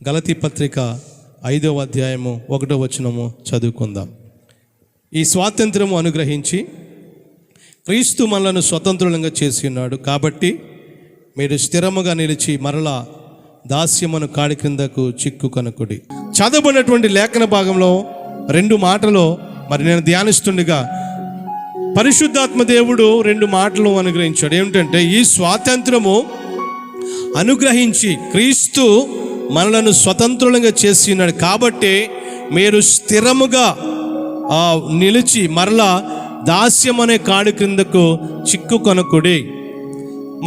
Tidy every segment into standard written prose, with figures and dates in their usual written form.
గలతీ పత్రిక 5వ అధ్యాయము 1వ వచనము చదువుకుందాం. ఈ స్వాతంత్రము అనుగ్రహించి క్రీస్తు మనలను స్వతంత్రులంగా చేసి ఉన్నాడు, కాబట్టి మీరు స్థిరముగా నిలిచి మరలా దాస్యమును కాడి క్రిందకు చిక్కు కనుకుడి. చదవబడినటువంటి లేఖన భాగంలో 2 మాటలు మరి నేను ధ్యానిస్తుండగా పరిశుద్ధాత్మ దేవుడు 2 మాటలు అనుగ్రహించాడు. ఏమిటంటే, ఈ స్వాతంత్రము అనుగ్రహించి క్రీస్తు మనలను స్వతంత్రులంగా చేసి ఉన్నాడు, కాబట్టి మీరు స్థిరముగా నిలిచి మరలా దాస్యం అనే కాడి క్రిందకు చిక్కు కొనకుడి.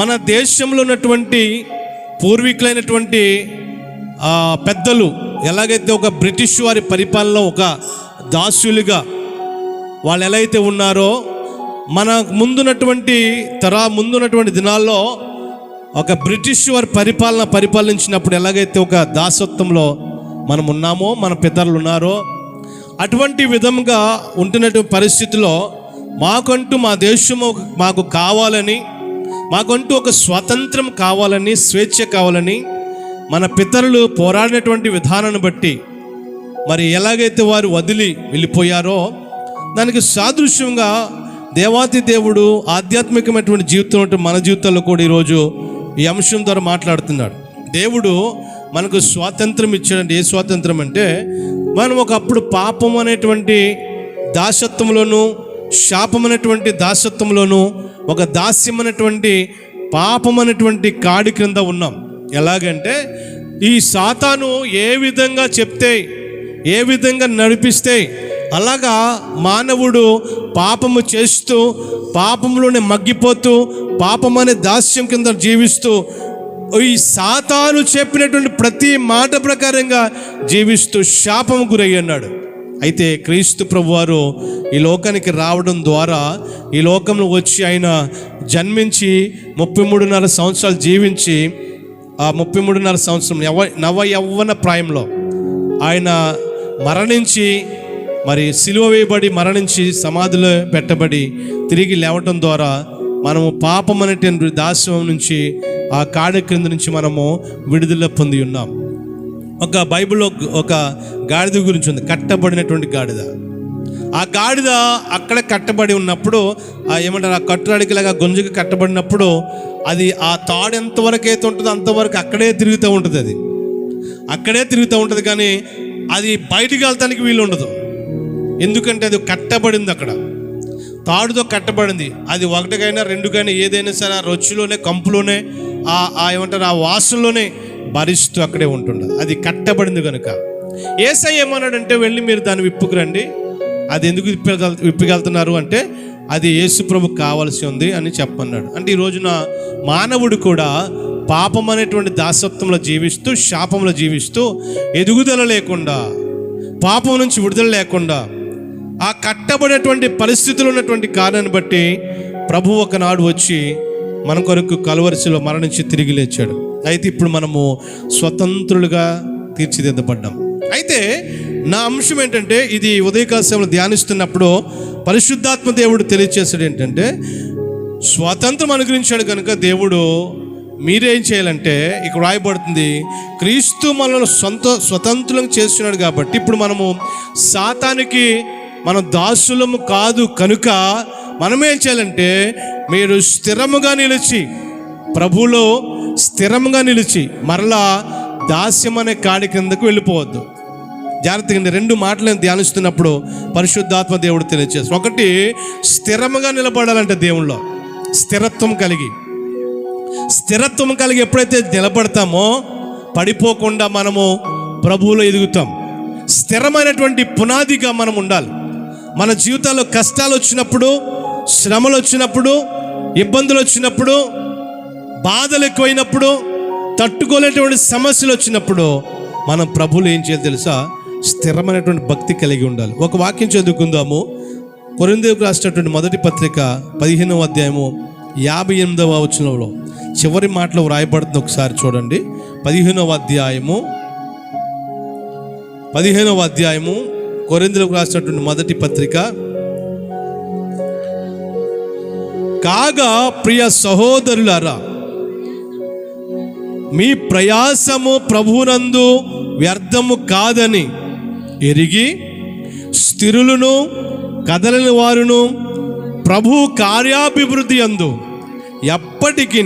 మన దేశంలో ఉన్నటువంటి పూర్వీకులైనటువంటి పెద్దలు ఎలాగైతే ఒక బ్రిటిష్ వారి పరిపాలనలో ఒక దాసులుగా వాళ్ళు ఎలా అయితే ఉన్నారో, మన ముందున్నటువంటి దినాల్లో ఒక బ్రిటిష్ వారి పరిపాలించినప్పుడు ఎలాగైతే ఒక దాసత్వంలో మనం ఉన్నామో, మన పితరులు ఉన్నారో, అటువంటి విధంగా ఉంటున్నటువంటి పరిస్థితిలో మాకంటూ మా దేశము మాకు కావాలని, మాకంటూ ఒక స్వాతంత్రం కావాలని, స్వేచ్ఛ కావాలని మన పితరులు పోరాడినటువంటి విధానాన్ని బట్టి మరి ఎలాగైతే వారు వదిలి వెళ్ళిపోయారో, దానికి సాదృశ్యంగా దేవాతి దేవుడు ఆధ్యాత్మికమైనటువంటి జీవితం మన జీవితంలో కూడా ఈరోజు ఈ అంశం ద్వారా మాట్లాడుతున్నాడు. దేవుడు మనకు స్వాతంత్రం ఇచ్చాడంటే, ఏ స్వాతంత్రం అంటే, మనం ఒకప్పుడు పాపం అనేటువంటి దాసత్వంలోను, శాపం అనేటువంటి దాసత్వంలోను, ఒక దాస్యం అనేటువంటి పాపం అనేటువంటి కాడి క్రింద ఉన్నాం. ఎలాగంటే, ఈ సాతాను ఏ విధంగా చెప్తే, ఏ విధంగా నడిపిస్తే అలాగా మానవుడు పాపము చేస్తూ, పాపంలోనే మగ్గిపోతూ, పాపం అనే దాస్యం కింద జీవిస్తూ, ఈ సాతాను చెప్పినటువంటి ప్రతి మాట ప్రకారంగా జీవిస్తూ శాపము గురయ్యన్నాడు. అయితే క్రీస్తు ప్రభువారు ఈ లోకానికి రావడం ద్వారా, ఈ లోకంలో వచ్చి ఆయన జన్మించి 33.5 సంవత్సరాలు జీవించి, ఆ 33.5 సంవత్సరం నవ యవ్వన ప్రాయంలో ఆయన మరణించి, మరి సిలువ వేయబడి మరణించి సమాధిలో పెట్టబడి తిరిగి లేవటం ద్వారా మనము పాపం అనేటువంటి దాస్యం నుంచి, ఆ కాడి క్రింద నుంచి మనము విడుదల పొంది ఉన్నాం. ఒక బైబిల్లో ఒక గాడిద గురించి ఉంది, కట్టబడినటువంటి గాడిద. ఆ గాడిద అక్కడ కట్టబడి ఉన్నప్పుడు ఏమంటారు, ఆ కట్టురాడికిలాగా గొంజుకి కట్టబడినప్పుడు అది ఆ తాడు ఎంతవరకు అయితే ఉంటుందో అంతవరకు అక్కడే తిరుగుతూ ఉంటుంది. అది అక్కడే తిరుగుతూ ఉంటుంది, కానీ అది బయటికి వెళ్తానికి వీలు ఉండదు. ఎందుకంటే అది కట్టబడింది, అక్కడ తాడుతో కట్టబడింది. అది 1కైనా 2కైనా ఏదైనా సరే ఆ రొచ్చులోనే, కంపులోనే, ఏమంటారు ఆ వాసనలోనే భరిస్తూ అక్కడే ఉంటుండదు. అది కట్టబడింది కనుక యేసయ్య ఏమన్నాడంటే, వెళ్ళి మీరు దాన్ని విప్పుకురండి. అది ఎందుకు విప్పగలుగుతున్నారు అంటే, అది యేసు ప్రభుకు కావాల్సి ఉంది అని చెప్పన్నాడు. అంటే ఈ రోజున మానవుడు కూడా పాపం అనేటువంటి దాసత్వంలో జీవిస్తూ, శాపంలో జీవిస్తూ, ఎదుగుదల లేకుండా, పాపం నుంచి విడుదల లేకుండా, ఆ కట్టబడినటువంటి పరిస్థితులు ఉన్నటువంటి కారణాన్ని బట్టి ప్రభు ఒకనాడు వచ్చి మన కొరకు కలువరిశిలో మరణించి తిరిగి లేచాడు. అయితే ఇప్పుడు మనము స్వతంత్రులుగా తీర్చిదిద్దబడ్డాం. అయితే నా అంశం ఏంటంటే, ఇది ఉదయకాల సమయంలో ధ్యానిస్తున్నప్పుడు పరిశుద్ధాత్మ దేవుడు తెలియచేసాడు ఏంటంటే, స్వాతంత్రం అనుగ్రహించాడు కనుక దేవుడు మీరేం చేయాలంటే, ఇక్కడ రాయబడుతుంది, క్రీస్తు మనల్ని స్వతంత్రం చేస్తున్నాడు కాబట్టి ఇప్పుడు మనము సాతానికి మనం దాసులము కాదు కనుక మనమేం చేయాలంటే, మీరు స్థిరముగా నిలిచి, ప్రభువులో స్థిరముగా నిలిచి మరలా దాస్యం అనే కాడి కిందకు వెళ్ళిపోవద్దు. జాగ్రత్తగా 2 మాటలను ధ్యానిస్తున్నప్పుడు పరిశుద్ధాత్మ దేవుడు తెలియజేస్తాడు. ఒకటి, స్థిరముగా నిలబడాలంటే దేవుళ్ళో స్థిరత్వం కలిగి ఎప్పుడైతే నిలబడతామో పడిపోకుండా మనము ప్రభువులో ఎదుగుతాం. స్థిరమైనటువంటి పునాదిగా మనం ఉండాలి. మన జీవితాల్లో కష్టాలు వచ్చినప్పుడు, శ్రమలు వచ్చినప్పుడు, ఇబ్బందులు వచ్చినప్పుడు, బాధలు ఎక్కువైనప్పుడు, తట్టుకోలేటువంటి సమస్యలు వచ్చినప్పుడు మనం ప్రభువులు ఏం చేయాలి తెలుసా? స్థిరమైనటువంటి భక్తి కలిగి ఉండాలి. ఒక వాక్యం చదువుకుందాము. కొరింథీయులకు రాసినటువంటి మొదటి పత్రిక 15వ అధ్యాయము 58వ వచనంలో చివరి మాటలో వ్రాయబడుతుంది. ఒకసారి చూడండి. 15వ అధ్యాయము కొరింథీయులకు రాసినటువంటి మొదటి పత్రిక. కాగా ప్రియ సహోదరులారా, మీ ప్రయాసము ప్రభువునందు వ్యర్థము కాదని ఎరిగి స్థిరులను కదలని వారును ప్రభు కార్యాభివృద్ధి యందు ఎప్పటికీ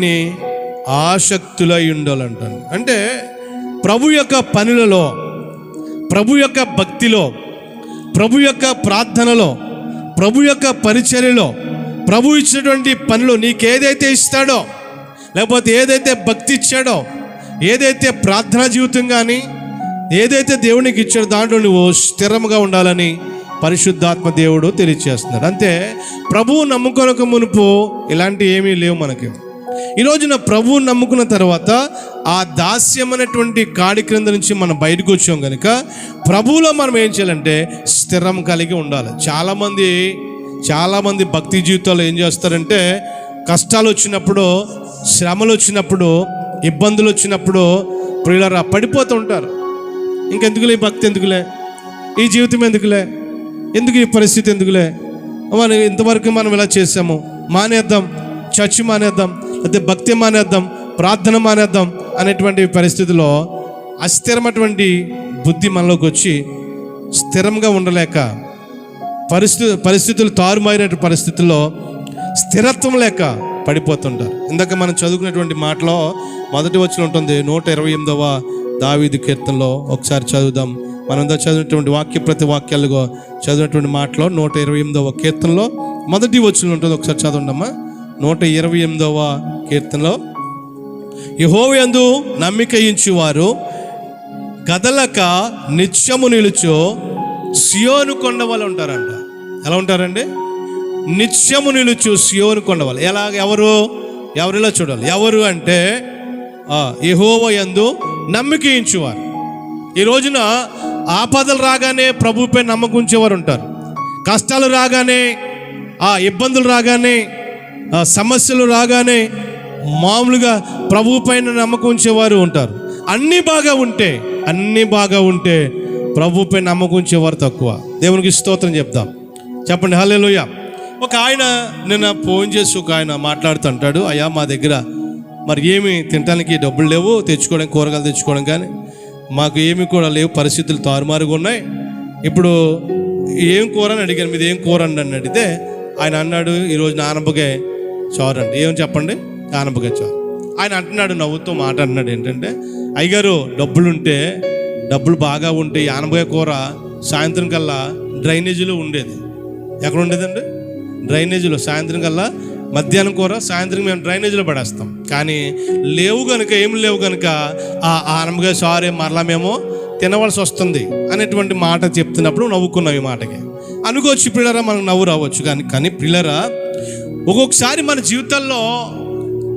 ఆసక్తులై ఉండాలంటాను. అంటే ప్రభు యొక్క పనులలో, ప్రభు యొక్క భక్తిలో, ప్రభు యొక్క ప్రార్థనలో, ప్రభు యొక్క పరిచర్యలో, ప్రభు ఇచ్చినటువంటి పనులు నీకేదైతే ఇస్తాడో, లేకపోతే ఏదైతే భక్తి ఇచ్చాడో, ఏదైతే ప్రార్థనా జీవితం కానీ ఏదైతే దేవునికి ఇచ్చాడో దాంట్లో నువ్వు స్థిరంగా ఉండాలని పరిశుద్ధాత్మ దేవుడు తెలియజేస్తున్నాడు. అంతే ప్రభువు నమ్ముకొనక మునుపు ఇలాంటివి ఏమీ లేవు మనకి. ఈ రోజున ప్రభువు నమ్ముకున్న తర్వాత ఆ దాస్యం అనేటువంటి కాడి క్రింద నుంచి మనం బయటకు వచ్చాం కనుక ప్రభువులో మనం ఏం చేయాలంటే స్థిరం కలిగి ఉండాలి. చాలామంది భక్తి జీవితాల్లో ఏం చేస్తారంటే కష్టాలు వచ్చినప్పుడు, శ్రమలు వచ్చినప్పుడు, ఇబ్బందులు వచ్చినప్పుడు ప్రియులారా పడిపోతూ ఉంటారు. ఇంకెందుకులే ఈ భక్తి, ఎందుకులే ఈ జీవితం, ఎందుకులే, ఎందుకు ఈ పరిస్థితి, ఎందుకులే, మనం ఇంతవరకు మనం ఇలా చేసాము, మానేద్దాం, చర్చి మానేద్దాం, అయితే భక్తి మానేద్దాం, ప్రార్థన మానేద్దాం అనేటువంటి పరిస్థితిలో అస్థిరమైనటువంటి బుద్ధి మనలోకి వచ్చి స్థిరంగా ఉండలేక పరిస్థితులు తారుమారిన పరిస్థితుల్లో స్థిరత్వం లేక పడిపోతుంటారు. ఇందాక మనం చదువుకునేటువంటి మాటలో మొదటి వచనం ఉంటుంది 128వ దావీదు కీర్తనలో. ఒకసారి చదువుదాం. మనం చదివినటువంటి ప్రతి వాక్యాలుగా చదివినటువంటి మాటలో 128వ కీర్తనలో మొదటి వచనం ఉంటుంది. ఒకసారి చదవండమ్మా. 128వ కీర్తనలో, యెహోవా యందు నమ్మిక ఉంచువారు కదలక నిత్యము నిలుచు సియోను కొండ వల్ల ఉంటారంట. ఎలా ఉంటారండి? నిత్యము నిలుచు సియోను కొండ వల్ల. ఎవరిలో చూడాలి? ఎవరు అంటే యెహోవా యందు నమ్మిక ఉంచువారు. ఈ రోజున ఆపదలు రాగానే ప్రభువుపై నమ్మకం ఉంచేవారు ఉంటారు. కష్టాలు రాగానే, ఇబ్బందులు రాగానే, సమస్యలు రాగానే మామూలుగా ప్రభువు పైన నమ్మకం ఉంచేవారు ఉంటారు. అన్నీ బాగా ఉంటే ప్రభువుపై నమ్మకం ఉంచేవారు తక్కువ. దేవునికి స్తోత్రం చెప్దాం. చెప్పండి హల్లెలూయా. ఒక ఆయన నిన్న ఫోన్ చేసి ఒక ఆయన మాట్లాడుతుంటాడు, అయ్యా మా దగ్గర మరి ఏమి తినడానికి డబ్బులు లేవు, తెచ్చుకోవడానికి కూరగాయలు తెచ్చుకోవడం కానీ మాకు ఏమి కూడా లేవు, పరిస్థితులు తారుమారుగా ఉన్నాయి. ఇప్పుడు ఏం కూర అని అడిగాను. మీది ఏం కూర అండి అని అడిగితే ఆయన అన్నాడు, ఈరోజు ఆనపకాయ చారు అండి. ఏమని చెప్పండి? ఆనపకాయ చారు. ఆయన అంటున్నాడు, నవ్వుతూ మాట అన్నాడు ఏంటంటే, అయ్యగారు డబ్బులు బాగా ఉంటే ఈ ఆనపకాయ కూర సాయంత్రం కల్లా డ్రైనేజీలో ఉండేది. ఎక్కడ ఉండేదండి? డ్రైనేజీలో. సాయంత్రం కల్లా మధ్యాహ్నం కూర సాయంత్రం మేము డ్రైనేజీలో పడేస్తాం. కానీ ఏమి లేవు కనుక ఆ ఆనపకాయ చారే మరలా మేము తినవలసి వస్తుంది అనేటువంటి మాట చెప్తున్నప్పుడు నవ్వుకున్నాం. ఈ మాటకి అనుకోవచ్చు పిల్లరా, మనకు నవ్వు రావచ్చు. కానీ పిల్లరా, ఒక్కొక్కసారి మన జీవితాల్లో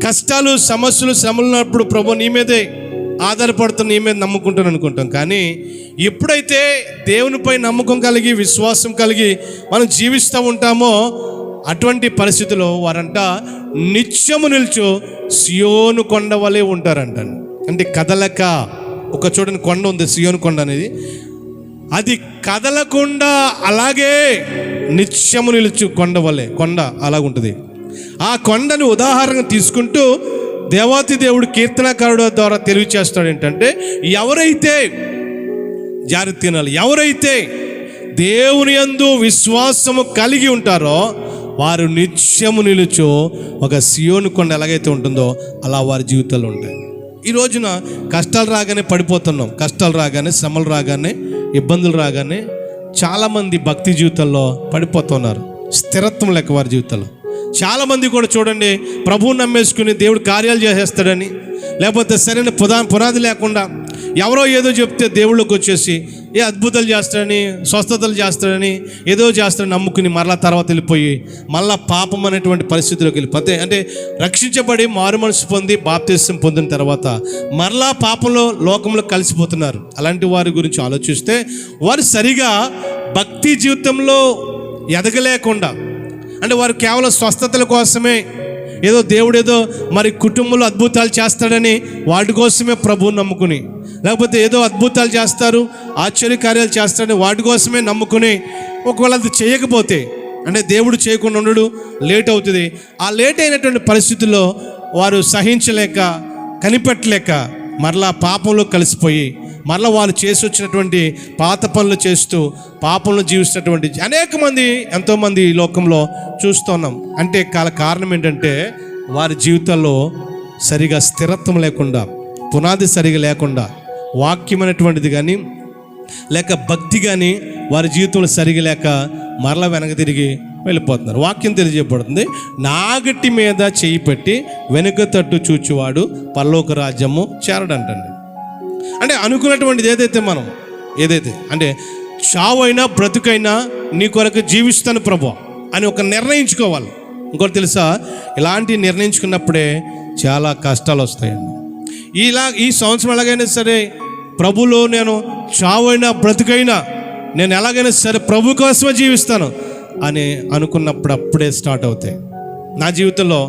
కష్టాలు, సమస్యలు, శ్రమలు ఉన్నప్పుడు ప్రభు నీ మీదే ఆధారపడుతున్న, నీ మీద నమ్ముకుంటాను అనుకుంటాం. కానీ ఎప్పుడైతే దేవునిపై నమ్మకం కలిగి, విశ్వాసం కలిగి మనం జీవిస్తూ ఉంటామో అటువంటి పరిస్థితుల్లో వారంట నిత్యము నిల్చు సియోను కొండ వలె ఉంటారంట. అంటే కదలక, ఒక చూడని కొండ ఉంది సియోను కొండ అనేది, అది కదలకుండా అలాగే నిత్యము నిలుచు కొండ వలె, కొండ అలాగుంటుంది. ఆ కొండను ఉదాహరణ తీసుకుంటూ దేవాతి దేవుడు కీర్తనకారుడు ద్వారా తెలియచేస్తాడు ఏంటంటే, ఎవరైతే దేవుని యందు విశ్వాసము కలిగి ఉంటారో వారు నిత్యము నిలుచు ఒక సియోను కొండ ఎలాగైతే ఉంటుందో అలా వారి జీవితాలు ఉంటాయి. ఈ రోజున కష్టాలు రాగానే పడిపోతున్నాం. కష్టాలు రాగానే, శ్రమలు రాగానే, ఇబ్బందులు రాగానే చాలామంది భక్తి జీవితంలో పడిపోతున్నారు. స్థిరత్వం లేక వారి జీవితంలో. చాలామంది కూడా చూడండి, ప్రభువుని నమ్మేసుకుని దేవుడు కార్యాలు చేసేస్తాడని, లేకపోతే సరైన పునాది లేకుండా ఎవరో ఏదో చెప్తే దేవుళ్ళకి వచ్చేసి ఏ అద్భుతాలు చేస్తాడని, స్వస్థతలు చేస్తాడని, ఏదో చేస్తాడని నమ్ముకుని మరలా తర్వాత వెళ్ళిపోయి మళ్ళా పాపం అనేటువంటి పరిస్థితిలోకి వెళ్ళిపోతే, అంటే రక్షించబడి మారు మనసు పొంది బాప్తిసం పొందిన తర్వాత మరలా పాపంలో, లోకంలో కలిసిపోతున్నారు. అలాంటి వారి గురించి ఆలోచిస్తే వారు సరిగా భక్తి జీవితంలో ఎదగలేకుండా, అంటే వారు కేవలం స్వస్థతల కోసమే, ఏదో దేవుడు మరి కుటుంబంలో అద్భుతాలు చేస్తాడని వాటి కోసమే ప్రభువుని నమ్ముకుని, లేకపోతే ఏదో అద్భుతాలు చేస్తారు, ఆశ్చర్యకార్యాలు చేస్తాడని వాటి కోసమే నమ్ముకుని, ఒకవేళ అది చేయకపోతే, అంటే దేవుడు చేయకుండా ఉండడు, లేట్ అవుతుంది. ఆ లేట్ అయినటువంటి పరిస్థితుల్లో వారు సహించలేక, కనిపెట్టలేక మరలా పాపంలో కలిసిపోయి మరలా వాళ్ళు చేసి వచ్చినటువంటి పాత పనులు చేస్తూ పాపంలో జీవిస్తున్నటువంటి అనేక మంది, ఎంతోమంది ఈ లోకంలో చూస్తున్నాం. అంటే కారణం ఏంటంటే వారి జీవితాల్లో సరిగా స్థిరత్వం లేకుండా, పునాది సరిగా లేకుండా, వాక్యం అనేటువంటిది కానీ లేక భక్తి కానీ వారి జీవితంలో సరిగా లేక మరలా వెనక తిరిగి వెళ్ళిపోతున్నారు. వాక్యం తెలియజేయబడుతుంది, నాగటి మీద చేయి పెట్టి వెనుక తట్టు చూచువాడు పరలోక రాజ్యము చేరడంటండి. అంటే అనుకున్నటువంటిది ఏదైతే అంటే చావైనా బ్రతుకైనా నీ కొరకు జీవిస్తాను ప్రభు అని ఒక నిర్ణయించుకోవాలి. ఇంకోటి తెలుసా, ఇలాంటి నిర్ణయించుకున్నప్పుడే చాలా కష్టాలు వస్తాయండి. ఈ సంవత్సరం ఎలాగైనా సరే ప్రభులో నేను చావైనా బ్రతుకైనా నేను ఎలాగైనా సరే ప్రభు కోసమే జీవిస్తాను అని అనుకున్నప్పుడు అప్పుడే స్టార్ట్ అవుతాయి. నా జీవితంలో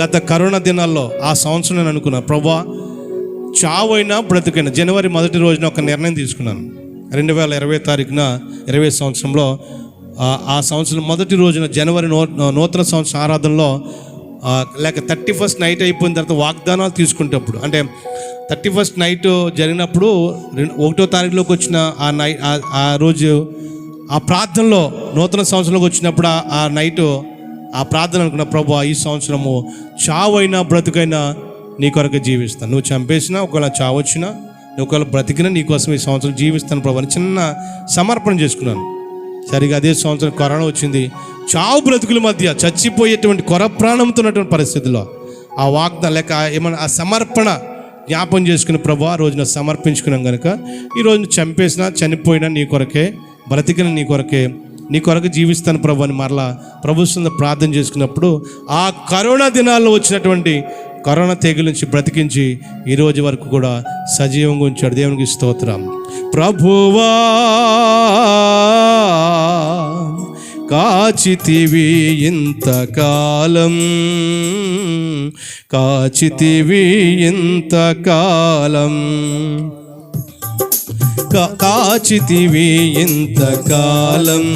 గత కరోనా దినాల్లో ఆ సంవత్సరం నేను అనుకున్నాను, ప్రభువా చావైనా బ్రతుకైనా. జనవరి 1 రోజున ఒక నిర్ణయం తీసుకున్నాను. 2020 తారీఖున 20 సంవత్సరంలో ఆ సంవత్సరం 1 రోజున జనవరి నూతన సంవత్సరం ఆరాధనలో లేక 31st నైట్ అయిపోయిన తర్వాత వాగ్దానాలు తీసుకుంటప్పుడు, అంటే 31st నైట్ జరిగినప్పుడు 1వ తారీఖులోకి వచ్చిన ఆ రోజు ఆ ప్రార్థనలో నూతన సంవత్సరంలోకి వచ్చినప్పుడు ఆ నైట్ ఆ ప్రార్థన అనుకున్న, ప్రభువా ఈ సంవత్సరము చావైనా బ్రతుకైనా నీ కొరకు జీవిస్తాను. నువ్వు చంపేసినా, ఒకవేళ చావొచ్చినా, నువ్వు ఒకవేళ బ్రతికినా నీ కోసం ఈ సంవత్సరం జీవిస్తాను ప్రభు అని చిన్న సమర్పణ చేసుకున్నాను. సరిగా అదే సంవత్సరం కరోనా వచ్చింది. చావు బ్రతుకుల మధ్య చచ్చిపోయేటువంటి కొర ప్రాణంతో ఉన్నటువంటి పరిస్థితుల్లో ఆ వాగ్దానం లేక ఏమన్నా ఆ సమర్పణ జ్ఞాపం చేసుకుని, ప్రభు ఆ రోజున సమర్పించుకున్నాం కనుక ఈ రోజున చంపేసినా చనిపోయినా నీ కొరకే, బ్రతికిన నీ కొరకే, నీ కొరకు జీవిస్తాను ప్రభు అని మరలా ప్రభుత్వంలో ప్రార్థన చేసుకున్నప్పుడు ఆ కరోనా దినాల్లో వచ్చినటువంటి కరోనా తెగుల నుంచి బ్రతికించి ఈ రోజు వరకు కూడా సజీవంగా ఉంచాడు. దేవునికి స్తోత్రం. ప్రభువా కాచితివి ఇంతకాలం, కాచితివి ఇంతకాలం, కాచితివి ఇంతకాలం,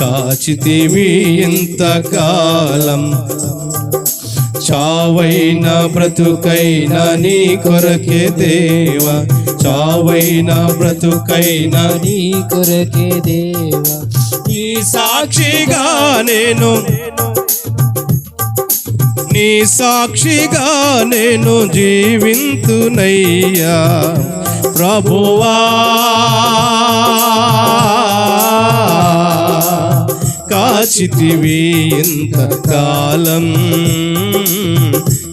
కాచితివి ఇంతకాలం. చావైనా బ్రతుకైనా నీ కొరకే దేవా, చావైనా బ్రతుకైనా నీ కొరకే దేవా. నీ సాక్షిగా నేను, నీ సాక్షిగా నేను జీవింతునయ్యా ప్రభువా. కాచితివి ఇంతకాలం,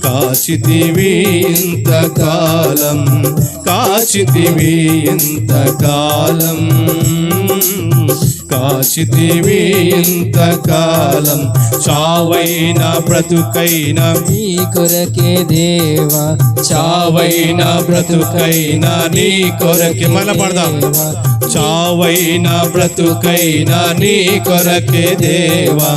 కాచితివి ఇంతకాలం, కాచితివి ఇంతకాలం, కాచితివి ఇంతకాలం. చావైనా బ్రతుకైనా నీ కొరకే దేవా, చావైనా బ్రతుకైనా నీ కొరకే. మన పడదాం. చావైనా బ్రతుకైనా నీ కొరకే దేవా,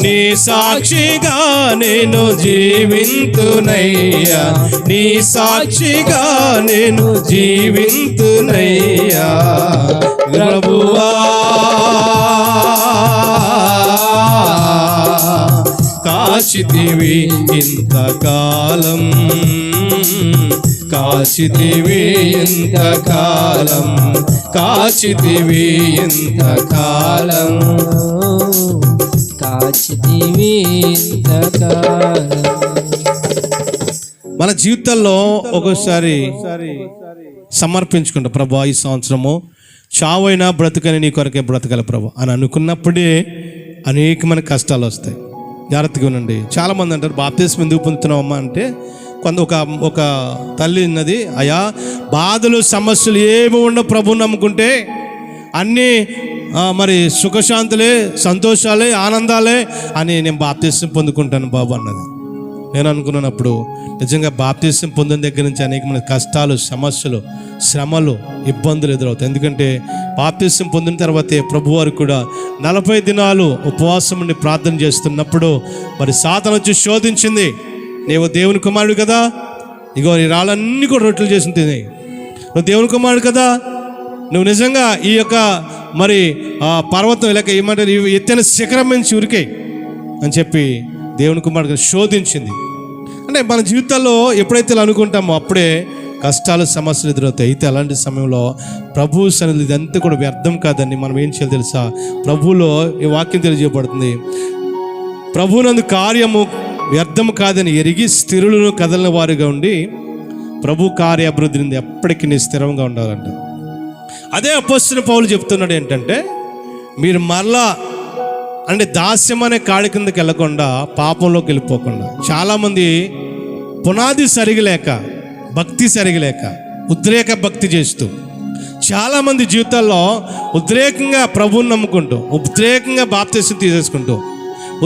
నీ సాక్షిగా నేను జీవింతునయ్యా, నీ సాక్షిగా నేను జీవింతునయ్యా ప్రభువా. కాచితివి ఇంతకాలం, కాచితివి ఇంతకాలం, కాచితివి ఇంతకాలం, కాచితివి ఇంతకాలం. మన జీవితాల్లో ఒక్కోసారి సమర్పించుకుంటా, ప్రభా ఈ సంవత్సరము చావైనా బ్రతుకని నీ కొరకే బ్రతకాలి ప్రభు అని అనుకున్నప్పుడే అనేకమైన కష్టాలు వస్తాయి. జాగ్రత్తగా ఉండండి. చాలామంది అంటారు, బాప్తిస్మం ఎందుకు పొందుతున్నావమ్మా అంటే, ఒక తల్లి ఉన్నది, అయ్యా బాధలు సమస్యలు ఏమి ఉండవు ప్రభువుని నమ్ముకుంటే అన్నీ మరి సుఖశాంతులే, సంతోషాలే, ఆనందాలే అని నేను బాప్తిస్మం పొందుకుంటాను బాబు అన్నది. నేను అనుకున్నప్పుడు నిజంగా బాప్తిస్మం పొందిన దగ్గర నుంచి అనేకమైన కష్టాలు, సమస్యలు, శ్రమలు, ఇబ్బందులు ఎదురవుతాయి. ఎందుకంటే బాప్తిస్మం పొందిన తర్వాతే ప్రభువారు కూడా 40 దినాలు ఉపవాసం ఉండి ప్రార్థన చేస్తున్నప్పుడు మరి సాతాను వచ్చి శోధించింది, నీవు దేవుని కుమారుడు కదా, ఇగో ఈ రాళ్ళన్నీ కూడా రొట్టెలు చేసి తిని, నువ్వు దేవుని కుమారుడు కదా, నువ్వు నిజంగా ఈ యొక్క మరి పర్వతం లేక ఏమంటారు ఎత్తైన శిఖరం నుంచి ఉరికే అని చెప్పి దేవుని కుమారుడు శోధించింది. అంటే మన జీవితాల్లో ఎప్పుడైతే ఇలా అనుకుంటామో అప్పుడే కష్టాలు సమస్యలు ఎదురవుతాయి. అయితే అలాంటి సమయంలో ప్రభు సన్నిధి ఇదంతా కూడా వ్యర్థం కాదని మనం ఏం చేయాలి తెలుసా? ప్రభువులో ఈ వాక్యం తెలియజేయబడుతుంది, ప్రభువునందు కార్యము వ్యర్థం కాదని ఎరిగి స్థిరులను కదలని వారుగా ఉండి ప్రభు కార్య అభివృద్ధిని ఎప్పటికీ స్థిరంగా ఉండాలంట. అదే అపోస్తలుడైన పౌలు చెప్తున్నాడు ఏంటంటే, మీరు మరలా అంటే దాస్యం అనే కాడి కిందకి వెళ్ళకుండా పాపంలోకి వెళ్ళిపోకుండా, చాలామంది పునాది సరిగలేక, భక్తి సరిగలేక ఉద్రేక భక్తి చేస్తూ, చాలామంది జీవితాల్లో ఉద్రేకంగా ప్రభువుని నమ్ముకుంటూ, ఉద్రేకంగా బాప్తిసం తీసేసుకుంటూ,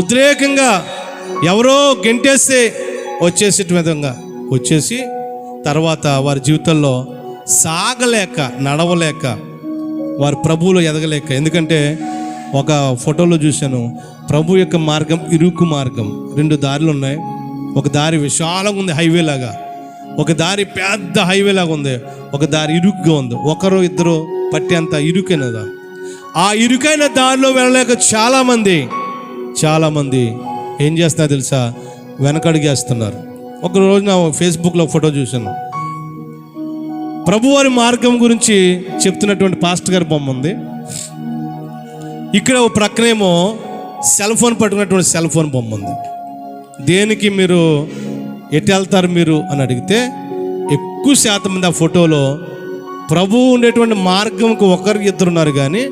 ఉద్రేకంగా ఎవరో గెంటేస్తే వచ్చేసే విధంగా వచ్చేసి తర్వాత వారి జీవితంలో సాగలేక, నడవలేక, వారు ప్రభువులో ఎదగలేక. ఎందుకంటే ఒక ఫోటోలో చూశాను, ప్రభు యొక్క మార్గం ఇరుకు మార్గం. 2 దారులు ఉన్నాయి. ఒక దారి విశాలంగా ఉంది, హైవే లాగా. ఒక దారి పెద్ద హైవే లాగా ఉంది. ఒక దారి ఇరుకుగా ఉంది. ఒకరు ఇద్దరు పట్టేంత ఇరుకైన దారి. ఆ ఇరుకైన దారిలో వెళ్ళలేక చాలామంది ఏం చేస్తున్నారు తెలుసా? వెనకడుగేస్తున్నారు. ఒక రోజు నా ఫేస్బుక్లో ఫోటో చూశాను. ప్రభువారి మార్గం గురించి చెప్తున్నటువంటి పాస్టర్ గారి బొమ్మ ఉంది. ఇక్కడ ఒక ప్రక్కనేమో సెల్ ఫోన్ పట్టుకున్నటువంటి సెల్ ఫోన్ బొమ్మ ఉంది. దేనికి మీరు ఎటు వెళ్తారు మీరు అని అడిగితే ఎక్కువ శాతం మంది ఆ ఫోటోలో ప్రభువు ఉండేటువంటి మార్గంకి ఒకరు ఇద్దరు ఉన్నారు, కానీ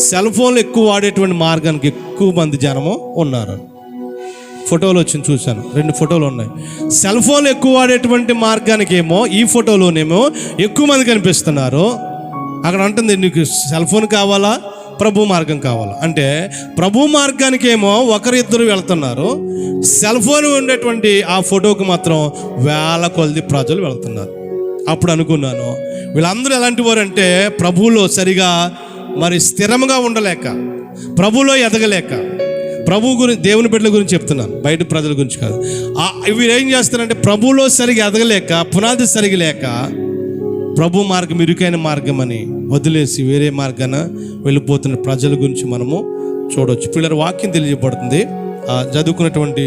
సెల్ ఫోన్లు ఎక్కువ వాడేటువంటి మార్గానికి ఎక్కువ మంది జనము ఉన్నారు. ఫోటోలు వచ్చింది చూశాను, 2 ఫోటోలు ఉన్నాయి. సెల్ ఫోన్లు ఎక్కువ వాడేటువంటి మార్గానికి ఏమో ఈ ఫోటోలోనేమో ఎక్కువ మంది కనిపిస్తున్నారు. అక్కడ అంటుంది, నీకు సెల్ ఫోన్ కావాలా, ప్రభు మార్గం కావాలా అంటే, ప్రభు మార్గానికి ఏమో ఒకరిద్దరు వెళ్తున్నారు, సెల్ ఫోన్ ఉండేటువంటి ఆ ఫోటోకి మాత్రం వేల కొలది ప్రజలు వెళ్తున్నారు. అప్పుడు అనుకున్నాను, వీళ్ళందరూ ఎలాంటి వారు అంటే ప్రభువులో సరిగా మరి స్థిరంగా ఉండలేక, ప్రభువులో ఎదగలేక, ప్రభు గురించి, దేవుని బిడ్డల గురించి చెప్తున్నాను, బయట ప్రజల గురించి కాదు. వీరు ఏం చేస్తారంటే ప్రభువులో సరిగా ఎదగలేక, పునాది సరిగా లేక, ప్రభు మార్గం ఇరుకైన మార్గం అని వదిలేసి వేరే మార్గాన వెళ్ళిపోతున్న ప్రజల గురించి మనము చూడవచ్చు. పిల్లల వాక్యం తెలియజేయబడుతుంది. చదువుకున్నటువంటి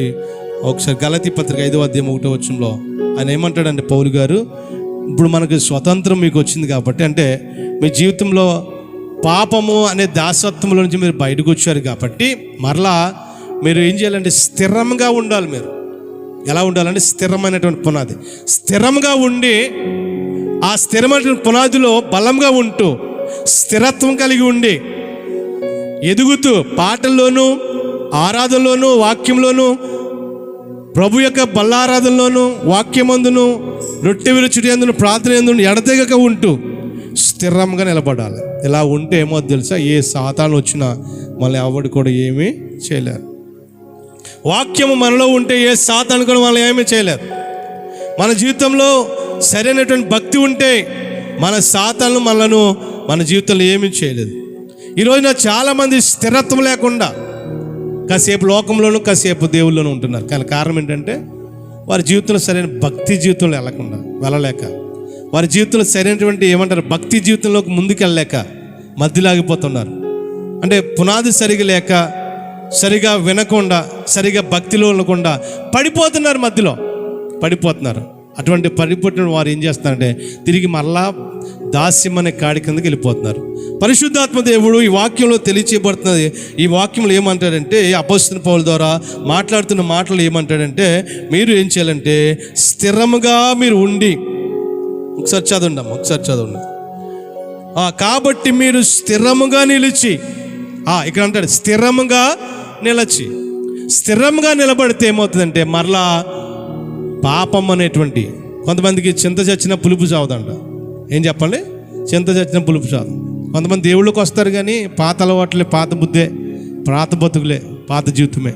ఒకసారి గలతీ పత్రిక 5వ అధ్యాయం 1వ వచనంలో ఆయన ఏమంటాడంటే, పౌలు గారు, ఇప్పుడు మనకు స్వతంత్రం మీకు వచ్చింది కాబట్టి, అంటే మీ జీవితంలో పాపము అనే దాసత్వంలో నుంచి మీరు బయటకు వచ్చారు కాబట్టి మరలా మీరు ఏం చేయాలంటే స్థిరంగా ఉండాలి. మీరు ఎలా ఉండాలంటే స్థిరమైనటువంటి పునాది, స్థిరంగా ఉండి ఆ స్థిరమైనటువంటి పునాదిలో బలంగా ఉంటూ, స్థిరత్వం కలిగి ఉండి, ఎదుగుతూ, పాటల్లోనూ, ఆరాధనలోనూ, వాక్యంలోనూ, ప్రభు యొక్క బల్లారాధనలోనూ, వాక్యమందును, రొట్టె విరుచుటి అందును, ప్రార్థన అందును ఎడతెగక ఉంటూ స్థిరంగా నిలబడాలి. ఇలా ఉంటే ఏమో తెలుసా, ఏ సాతాను వచ్చినా మళ్ళీ ఎవడు కూడా ఏమీ చేయలేరు. వాక్యము మనలో ఉంటే ఏ సాతాను కూడా మనం ఏమీ చేయలేరు. మన జీవితంలో సరైనటువంటి భక్తి ఉంటే మన సాతాను మన జీవితంలో ఏమీ చేయలేదు. ఈరోజున చాలామంది స్థిరత్వం లేకుండా కాసేపు లోకంలోనూ కాసేపు దేవుళ్ళలోనూ ఉంటున్నారు. కానీ కారణం ఏంటంటే వారి జీవితంలో సరైన భక్తి జీవితంలో వెళ్ళలేక, వారి జీవితంలో సరైనటువంటి ఏమంటారు భక్తి జీవితంలోకి ముందుకు వెళ్ళలేక మధ్యలాగిపోతున్నారు. అంటే పునాది సరిగా లేక, సరిగా వినకుండా, సరిగా భక్తిలో ఉండకుండా పడిపోతున్నారు, మధ్యలో పడిపోతున్నారు. అటువంటి పడిపోతున్న వారు ఏం చేస్తున్నారంటే తిరిగి మరలా దాస్యం అనే కాడి కిందకి వెళ్ళిపోతున్నారు. పరిశుద్ధాత్మ దేవుడు ఈ వాక్యంలో తెలియచేయబడుతున్నది. ఈ వాక్యంలో ఏమంటాడంటే, అపోస్తలుడైన పౌలు ద్వారా మాట్లాడుతున్న మాటలు ఏమంటాడంటే, మీరు ఏం చేయాలంటే స్థిరముగా మీరు ఉండి, ఒకసారి చదవండి. కాబట్టి మీరు స్థిరముగా నిలిచి, ఇక్కడ అంటాడు స్థిరముగా నిలబడితే ఏమవుతుందంటే మరలా పాపం అనేటువంటి, కొంతమందికి చింత చచ్చిన పులుపు చావదంట. ఏం చెప్పండి, చింత చచ్చిన పులుపు చావు. కొంతమంది దేవుళ్ళకి వస్తారు కానీ పాత అలవాట్లే, పాత బుద్ధే, పాత బతుకులే, పాత జీవితమే.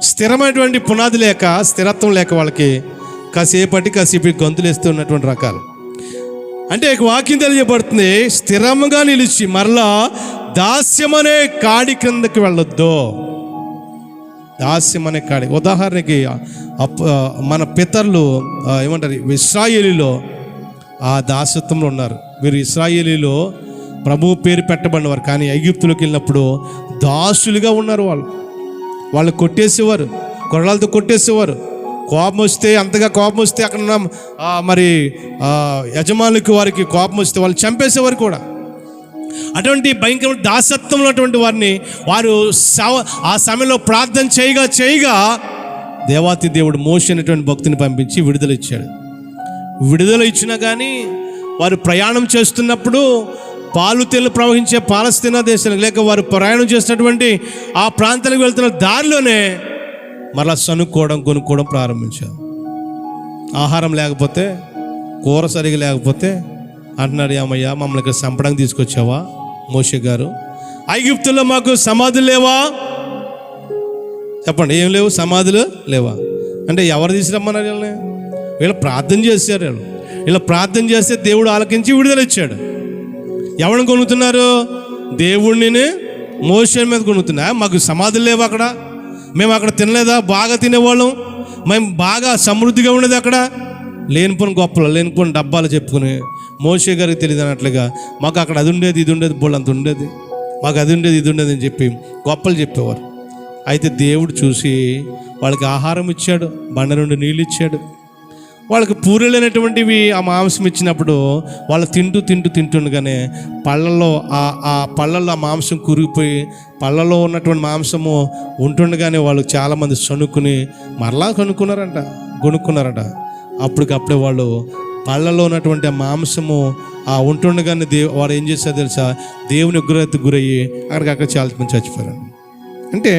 స్థిరమైనటువంటి పునాది లేక, స్థిరత్వం లేక వాళ్ళకి కాసేపు గొంతులు వేస్తూ ఉన్నటువంటి రకాలు. అంటే వాక్యం తెలియజేయబడుతుంది, స్థిరంగా నిలిచి మరలా దాస్యమనే కాడి క్రిందకి వెళ్ళొద్దు. దాస్యమనే కాడి, ఉదాహరణకి మన పితరులు ఏమంటారు, ఇశ్రాయేలీలో ఆ దాసత్వంలో ఉన్నారు. వీరు ఇశ్రాయేలీలో ప్రభువు పేరు పెట్టబడినవారు, కానీ ఐగుప్తులోకి వెళ్ళినప్పుడు దాసులుగా ఉన్నారు. వాళ్ళు కొట్టేసేవారు, కొరడాలతో కొట్టేసేవారు, కోపం వస్తే, అంతగా కోపం వస్తే అక్కడ ఉన్న మరి యజమానులకి వారికి కోపం వస్తే వాళ్ళు చంపేసేవారు కూడా. అటువంటి భయంకరమైన దాసత్వంలో ఉన్నటువంటి వారిని వారు ఆ సమయంలో ప్రార్థన చేయగా దేవాతి దేవుడు మోషే అనేటువంటి భక్తుని పంపించి విడుదల ఇచ్చాడు. విడుదల ఇచ్చినా కానీ వారు ప్రయాణం చేస్తున్నప్పుడు పాలు తేళ్లు ప్రవహించే పాలస్తీనా దేశానికి, లేక వారు ప్రయాణం చేసినటువంటి ఆ ప్రాంతానికి వెళ్తున్న దారిలోనే మరలా కొనుక్కోవడం ప్రారంభించారు. ఆహారం లేకపోతే, కూర సరిగా లేకపోతే అంటున్నాడు, ఏమయ్యా మమ్మల్ని ఇక్కడ చంపడానికి తీసుకొచ్చావా మోషే గారు? ఐగుప్తుల్లో మాకు సమాధులు లేవా? చెప్పండి, ఏం లేవు? సమాధులు లేవా అంటే ఎవరు తీసుకురమ్మన్నారు? వీళ్ళు ప్రార్థన చేశారు. వీళ్ళు ప్రార్థన చేస్తే దేవుడు ఆలకించి విడుదల ఇచ్చాడు. ఎవరిని కొనుక్కుతున్నారు? దేవుడిని మోషే మీద కొనుక్కుతున్నా. మాకు సమాధులు లేవు అక్కడ, మేము అక్కడ తినలేదా? బాగా తినేవాళ్ళం, మేము బాగా సమృద్ధిగా ఉండేది అక్కడ. లేనిపోని గొప్పలు, లేనిపోని డబ్బాలు చెప్పుకుని మోషే గారికి తెలియదు అన్నట్లుగా మాకు అక్కడ అది ఉండేది, ఇది ఉండేది, బోళ్ళంత ఉండేది, మాకు అది ఉండేది, ఇది ఉండేది అని చెప్పి గొప్పలు చెప్పేవారు. అయితే దేవుడు చూసి వాళ్ళకి ఆహారం ఇచ్చాడు, బండ నుండి నీళ్ళు ఇచ్చాడు. వాళ్ళకి పూరేలైనటువంటివి ఆ మాంసం ఇచ్చినప్పుడు వాళ్ళు తింటుండగానే పళ్ళల్లో ఆ మాంసం కురిగిపోయి పళ్ళలో ఉన్నటువంటి మాంసము ఉంటుండగానే వాళ్ళు చాలామంది మరలా కొనుక్కున్నారంట. అప్పటికప్పుడే వాళ్ళు పళ్ళలో ఉన్నటువంటి ఆ మాంసము ఉంటుండగానే వారు ఏం చేశారో తెలుసా? దేవుని ఉగ్రతకు గురయ్యి అక్కడికక్కడ చాలా మంది చచ్చిపోయారు. అంటే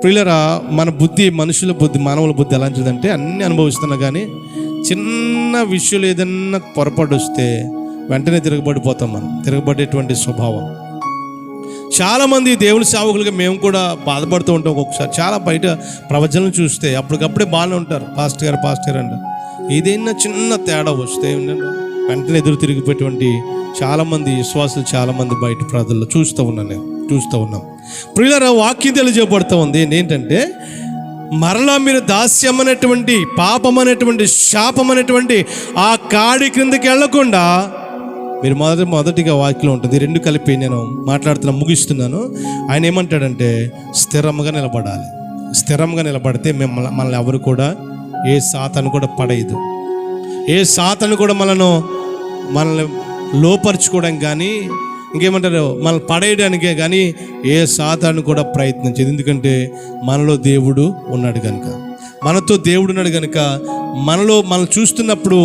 ప్రియులరా, మన బుద్ధి, మనుషుల బుద్ధి, మానవుల బుద్ధి ఎలాంటిదంటే అన్నీ అనుభవిస్తున్నా కానీ చిన్న విషయంలో ఏదన్నా పొరపాటు వస్తే వెంటనే తిరగబడిపోతాం. మనం తిరగబడేటువంటి స్వభావం. చాలామంది దేవుని సేవకులుగా మేము కూడా బాధపడుతూ ఉంటాం. ఒక్కొక్కసారి చాలా బయట ప్రవచనం చూస్తే అప్పటికప్పుడే బాగానే ఉంటారు, పాస్టర్ గారు అంటారు. ఏదైనా చిన్న తేడా వస్తే వెంటనే ఎదురు తిరిగిపోయేటువంటి చాలామంది విశ్వాసులు చాలామంది బయట ప్రజల్లో చూస్తూ ఉన్నాం. ప్రియులారా, వాక్యం తెలియజేయబడుతూ ఉంది ఏంటంటే, మరలా మీరు దాస్యం అనేటువంటి, పాపం అనేటువంటి, శాపం అనేటువంటి ఆ కాడి క్రిందకి వెళ్లకుండా మీరు మొదటిగా వాక్యం ఉంటుంది. రెండు కలిపి నేను ముగిస్తున్నాను. ఆయన ఏమంటాడంటే, స్థిరంగా నిలబడాలి. స్థిరంగా నిలబడితే మనల్ని ఎవరు కూడా, ఏ సాతాను కూడా పడేయదు. ఏ సాతాను కూడా మనల్ని లోపరుచుకోవడానికి కానీ ఇంకేమంటారు, మనల్ని పడేయడానికే కానీ ఏ సాతాను కూడా ప్రయత్నించేది. ఎందుకంటే మనలో దేవుడు ఉన్నాడు కనుక, మనతో దేవుడు ఉన్నాడు కనుక, మనం చూస్తున్నప్పుడు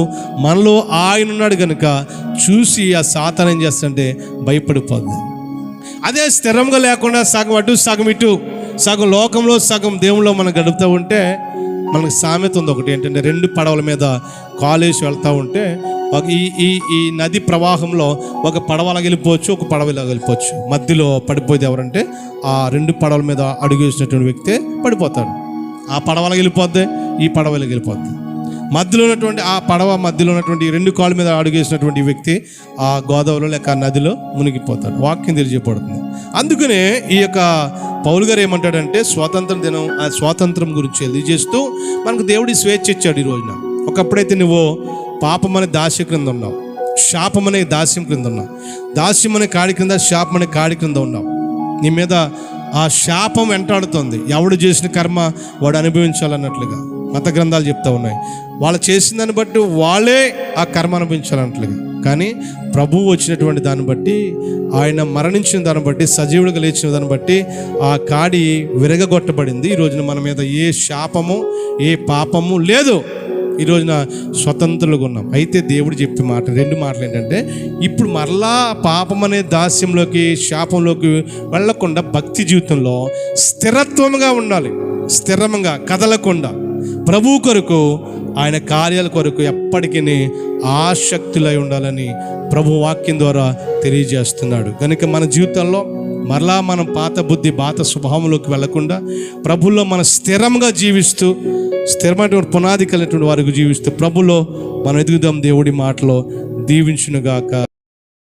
మనలో ఆయన ఉన్నాడు కనుక చూసి ఆ సాతాను ఏం చేస్తుంటే భయపడిపోద్ది. అదే స్థిరంగా లేకుండా సగం అటు సగం ఇటు, సగం లోకంలో సగం దేవుళ్ళలో మనం గడుపుతూ ఉంటే, మనకు సామెత ఉంది ఒకటి, ఏంటంటే రెండు పడవల మీద కాలేసి వెళ్తూ ఉంటే ఈ నది ప్రవాహంలో ఒక పడవ వెళ్ళిపోవచ్చు, ఒక పడవ వెళ్ళిపోవచ్చు. మధ్యలో పడిపోయేది ఎవరంటే ఆ రెండు పడవల మీద అడుగు వేసినటువంటి వ్యక్తే పడిపోతాడు. ఆ పడవ వెళ్ళిపోద్ది, ఈ పడవ వెళ్ళిపోద్ది. మధ్యలో ఉన్నటువంటి ఆ పడవ మధ్యలో ఉన్నటువంటి రెండు కాళ్ళ మీద అడుగు వేసినటువంటి వ్యక్తి ఆ గోదావరిలో లేక నదిలో మునిగిపోతాడు. వాక్యం తెలియజేయబడుతుంది. అందుకనే ఈ యొక్క పౌలు గారు ఏమంటాడంటే, స్వాతంత్ర దినం, ఆ స్వాతంత్రం గురించి తెలియజేస్తూ మనకు దేవుడి స్వేచ్ఛ ఇచ్చాడు ఈ రోజున. ఒకప్పుడైతే నువ్వు పాపం అనే దాస్య క్రింద ఉన్నావు, శాపం అనే దాస్యం క్రింద ఉన్నావు, దాస్యం అనే కాడి క్రింద, శాపం అనే కాడి క్రింద ఉన్నావు. నీ మీద ఆ శాపం వెంటాడుతుంది. ఎవడు చేసిన కర్మ వాడు అనుభవించాలన్నట్లుగా మత గ్రంథాలు చెప్తా ఉన్నాయి. వాళ్ళు చేసిన దాన్ని బట్టి వాళ్ళే ఆ కర్మ అనుభవించాలన్నట్లుగా. కానీ ప్రభువు వచ్చినటువంటి దాన్ని బట్టి, ఆయన మరణించిన దాన్ని బట్టి, సజీవుడిగా లేచిన దాన్ని బట్టి ఆ కాడి విరగగొట్టబడింది. ఈ రోజున మన మీద ఏ శాపము, ఏ పాపము లేదు. ఈ రోజున స్వతంత్రులుగా ఉన్నాం. అయితే దేవుడు చెప్పే రెండు మాటలు ఏంటంటే, ఇప్పుడు మరలా పాపం అనే దాస్యంలోకి, శాపంలోకి వెళ్ళకుండా భక్తి జీవితంలో స్థిరత్వంగా ఉండాలి. స్థిరంగా కదలకుండా ప్రభు కొరకు, ఆయన కార్యాల కొరకు ఎప్పటికీ ఆసక్తులై ఉండాలని ప్రభు వాక్యం ద్వారా తెలియజేస్తున్నాడు. కనుక మన జీవితంలో మరలా మనం పాత బుద్ధి, పాత స్వభావంలోకి వెళ్లకుండా ప్రభులో మనం స్థిరంగా జీవిస్తూ, స్థిరమైనటువంటి పునాది కలిగినటువంటి వారికి జీవిస్తూ ప్రభులో మనం ఎదుగుదాం. దేవుడి మాటలో దీవించునుగాక.